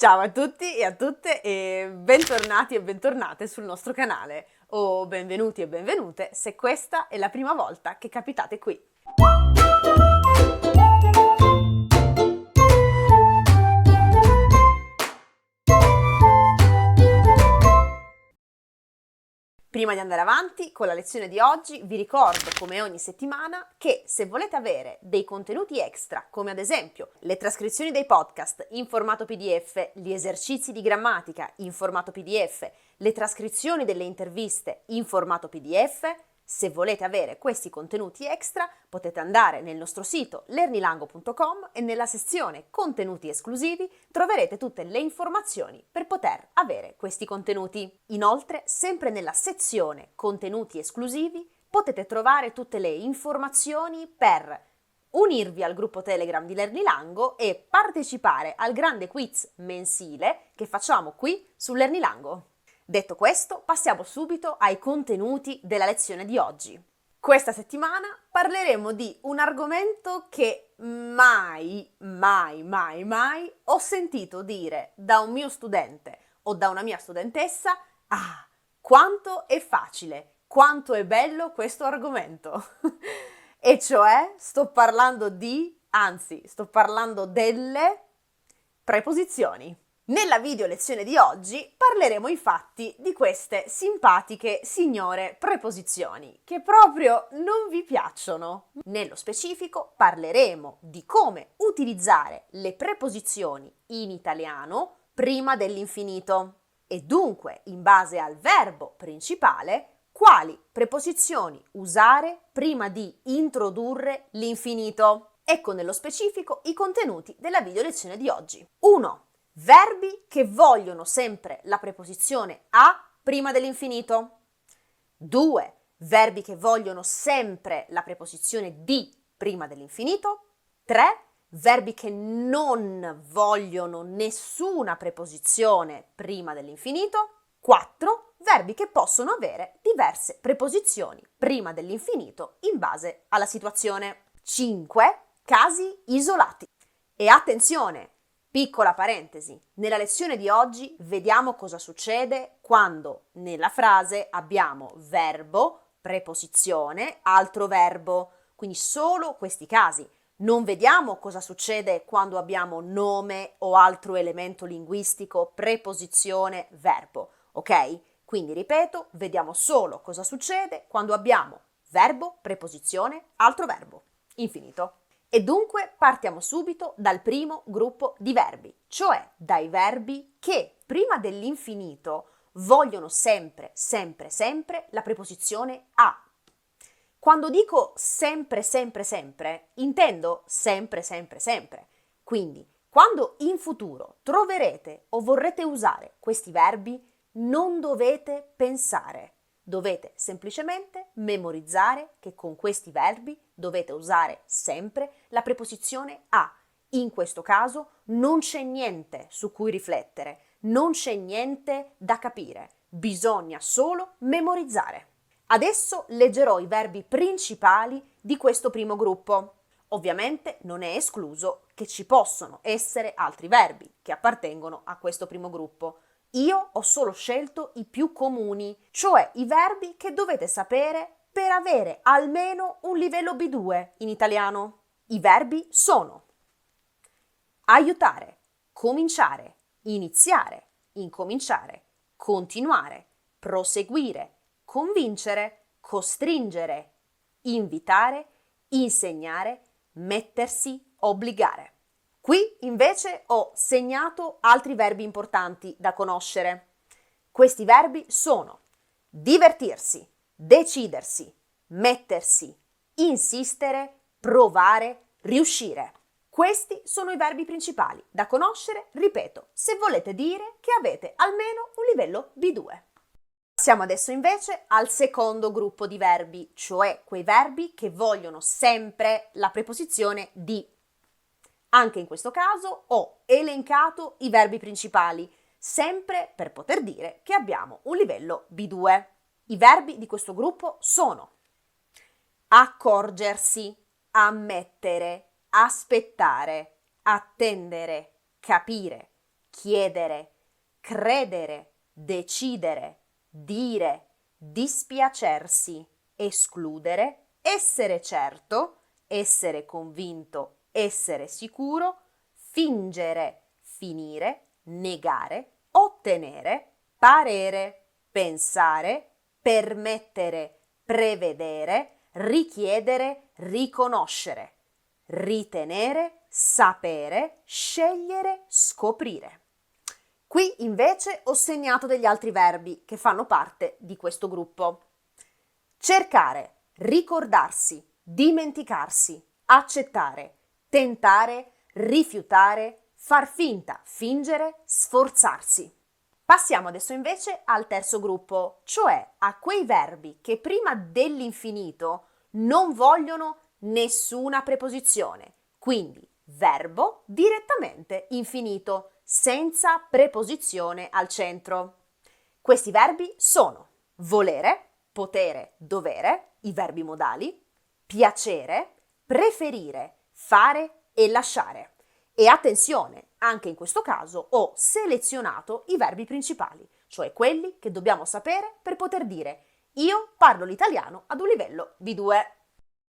Ciao a tutti e a tutte e bentornati e bentornate sul nostro canale o benvenuti e benvenute se questa è la prima volta che capitate qui. Prima di andare avanti con la lezione di oggi vi ricordo, come ogni settimana, che se volete avere dei contenuti extra, come ad esempio le trascrizioni dei podcast in formato PDF, gli esercizi di grammatica in formato PDF, le trascrizioni delle interviste in formato PDF, se volete avere questi contenuti extra potete andare nel nostro sito learnilango.com e nella sezione contenuti esclusivi troverete tutte le informazioni per poter avere questi contenuti. Inoltre, sempre nella sezione contenuti esclusivi potete trovare tutte le informazioni per unirvi al gruppo Telegram di Lernilango e partecipare al grande quiz mensile che facciamo qui su Lernilango. Detto questo, passiamo subito ai contenuti della lezione di oggi. Questa settimana parleremo di un argomento che mai ho sentito dire da un mio studente o da una mia studentessa: ah, quanto è facile, quanto è bello questo argomento. E cioè sto parlando delle preposizioni. Nella video lezione di oggi parleremo infatti di queste simpatiche signore preposizioni che proprio non vi piacciono. Nello specifico parleremo di come utilizzare le preposizioni in italiano prima dell'infinito e dunque, in base al verbo principale, quali preposizioni usare prima di introdurre l'infinito. Ecco nello specifico i contenuti della video lezione di oggi. 1. Verbi che vogliono sempre la preposizione a prima dell'infinito. 2. Verbi che vogliono sempre la preposizione di prima dell'infinito. 3. Verbi che non vogliono nessuna preposizione prima dell'infinito. 4. Verbi che possono avere diverse preposizioni prima dell'infinito in base alla situazione. 5. Casi isolati. E attenzione! Piccola parentesi, nella lezione di oggi vediamo cosa succede quando nella frase abbiamo verbo, preposizione, altro verbo, quindi solo questi casi. Non vediamo cosa succede quando abbiamo nome o altro elemento linguistico, preposizione, verbo, ok? Quindi ripeto, vediamo solo cosa succede quando abbiamo verbo, preposizione, altro verbo. Infinito. E dunque partiamo subito dal primo gruppo di verbi, cioè dai verbi che prima dell'infinito vogliono sempre la preposizione a. Quando dico sempre, intendo sempre. Quindi, quando in futuro troverete o vorrete usare questi verbi, non dovete pensare. Dovete semplicemente memorizzare che con questi verbi dovete usare sempre la preposizione a. In questo caso non c'è niente su cui riflettere, non c'è niente da capire, bisogna solo memorizzare. Adesso leggerò i verbi principali di questo primo gruppo. Ovviamente non è escluso che ci possono essere altri verbi che appartengono a questo primo gruppo. Io ho solo scelto i più comuni, cioè i verbi che dovete sapere per avere almeno un livello B2 in italiano. I verbi sono aiutare, cominciare, iniziare, incominciare, continuare, proseguire, convincere, costringere, invitare, insegnare, mettersi, obbligare. Qui invece ho segnato altri verbi importanti da conoscere. Questi verbi sono divertirsi, decidersi, mettersi, insistere, provare, riuscire. Questi sono i verbi principali da conoscere, ripeto, se volete dire che avete almeno un livello B2. Passiamo adesso invece al secondo gruppo di verbi, cioè quei verbi che vogliono sempre la preposizione di. Anche in questo caso ho elencato i verbi principali, sempre per poter dire che abbiamo un livello B2. I verbi di questo gruppo sono accorgersi, ammettere, aspettare, attendere, capire, chiedere, credere, decidere, dire, dispiacersi, escludere, essere certo, essere convinto, essere sicuro, fingere, finire, negare, ottenere, parere, pensare, permettere, prevedere, richiedere, riconoscere, ritenere, sapere, scegliere, scoprire. Qui invece ho segnato degli altri verbi che fanno parte di questo gruppo. Cercare, ricordarsi, dimenticarsi, accettare, tentare, rifiutare, far finta, fingere, sforzarsi. Passiamo adesso invece al terzo gruppo, cioè a quei verbi che prima dell'infinito non vogliono nessuna preposizione, quindi verbo direttamente infinito, senza preposizione al centro. Questi verbi sono volere, potere, dovere, i verbi modali, piacere, preferire, fare e lasciare. E attenzione, anche in questo caso ho selezionato i verbi principali, cioè quelli che dobbiamo sapere per poter dire io parlo l'italiano ad un livello B2.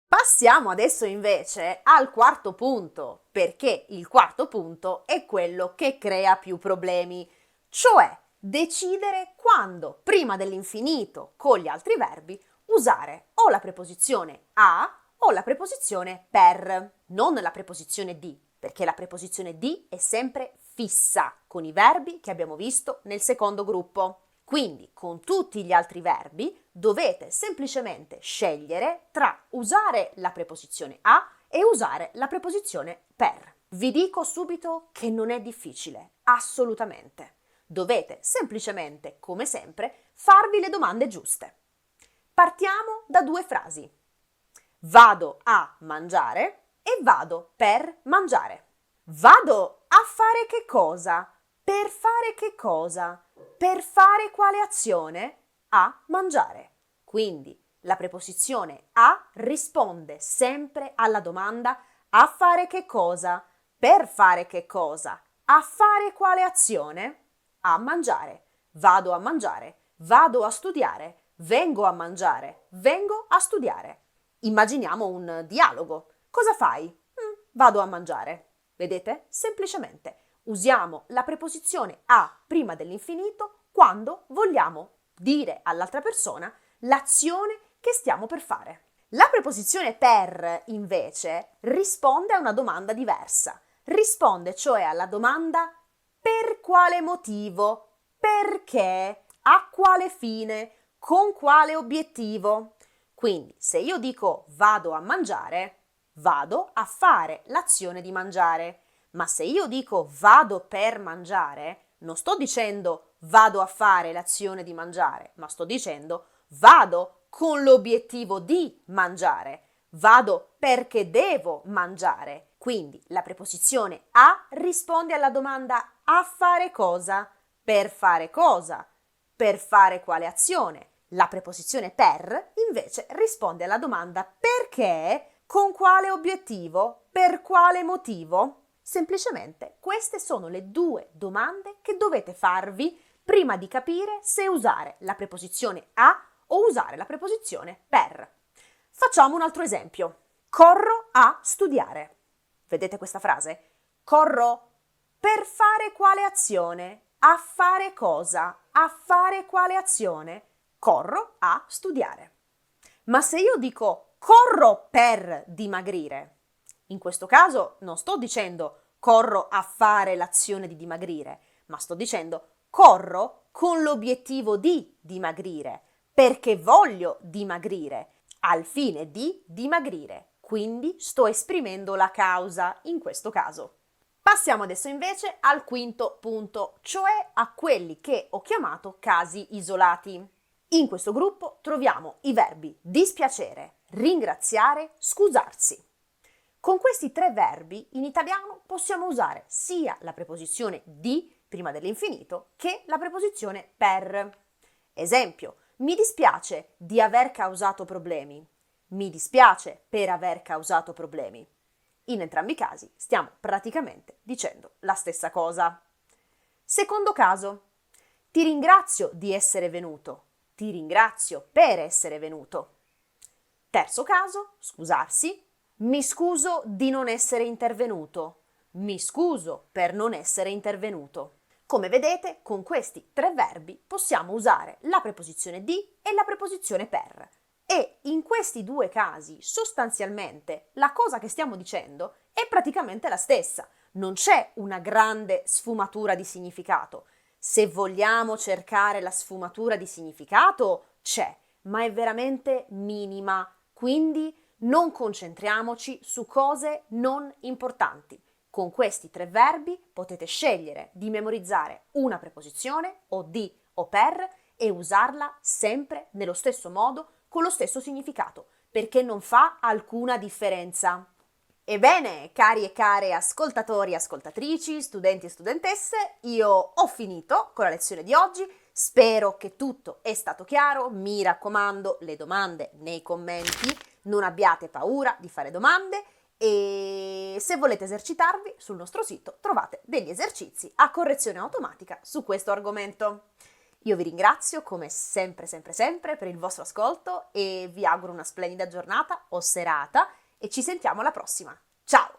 Passiamo adesso invece al quarto punto, perché il quarto punto è quello che crea più problemi, cioè decidere quando, prima dell'infinito con gli altri verbi, usare o la preposizione a o la preposizione per, non la preposizione di, perché la preposizione di è sempre fissa con i verbi che abbiamo visto nel secondo gruppo. Quindi con tutti gli altri verbi dovete semplicemente scegliere tra usare la preposizione a e usare la preposizione per. Vi dico subito che non è difficile, assolutamente. Dovete semplicemente, come sempre, farvi le domande giuste. Partiamo da due frasi. Vado a mangiare e vado per mangiare. Vado a fare che cosa? Per fare che cosa? Per fare quale azione? A mangiare. Quindi la preposizione a risponde sempre alla domanda a fare che cosa? Per fare che cosa? A fare quale azione? A mangiare. Vado a mangiare. Vado a studiare. Vengo a mangiare. Vengo a studiare. Immaginiamo un dialogo. Cosa fai? Vado a mangiare. Vedete? Semplicemente usiamo la preposizione a prima dell'infinito quando vogliamo dire all'altra persona l'azione che stiamo per fare. La preposizione per, invece, risponde a una domanda diversa. Risponde cioè alla domanda per quale motivo, perché, a quale fine, con quale obiettivo. Quindi, se io dico vado a mangiare, vado a fare l'azione di mangiare. Ma se io dico vado per mangiare, non sto dicendo vado a fare l'azione di mangiare, ma sto dicendo vado con l'obiettivo di mangiare. Vado perché devo mangiare. Quindi la preposizione a risponde alla domanda a fare cosa, per fare quale azione. La preposizione per invece risponde alla domanda perché, con quale obiettivo, per quale motivo. Semplicemente queste sono le due domande che dovete farvi prima di capire se usare la preposizione a o usare la preposizione per. Facciamo un altro esempio. Corro a studiare. Vedete questa frase? Corro per fare quale azione? A fare cosa? A fare quale azione? Corro a studiare. Ma se io dico corro per dimagrire, in questo caso non sto dicendo corro a fare l'azione di dimagrire, ma sto dicendo corro con l'obiettivo di dimagrire, perché voglio dimagrire, al fine di dimagrire. Quindi sto esprimendo la causa in questo caso. Passiamo adesso invece al quinto punto, cioè a quelli che ho chiamato casi isolati. In questo gruppo troviamo i verbi dispiacere, ringraziare, scusarsi. Con questi tre verbi in italiano possiamo usare sia la preposizione di prima dell'infinito che la preposizione per. Esempio, mi dispiace di aver causato problemi. Mi dispiace per aver causato problemi. In entrambi i casi stiamo praticamente dicendo la stessa cosa. Secondo caso, ti ringrazio di essere venuto. Ti ringrazio per essere venuto. Terzo caso, scusarsi. Mi scuso di non essere intervenuto. Mi scuso per non essere intervenuto. Come vedete, con questi tre verbi possiamo usare la preposizione di e la preposizione per. E in questi due casi, sostanzialmente, la cosa che stiamo dicendo è praticamente la stessa. Non c'è una grande sfumatura di significato. Se vogliamo cercare la sfumatura di significato, c'è, ma è veramente minima. Quindi non concentriamoci su cose non importanti. Con questi tre verbi potete scegliere di memorizzare una preposizione o di o per e usarla sempre nello stesso modo con lo stesso significato, perché non fa alcuna differenza. Ebbene, cari e care ascoltatori e ascoltatrici, studenti e studentesse, io ho finito con la lezione di oggi. Spero che tutto è stato chiaro. Mi raccomando, le domande nei commenti, non abbiate paura di fare domande e se volete esercitarvi sul nostro sito trovate degli esercizi a correzione automatica su questo argomento. Io vi ringrazio come sempre per il vostro ascolto e vi auguro una splendida giornata o serata e ci sentiamo alla prossima. Ciao!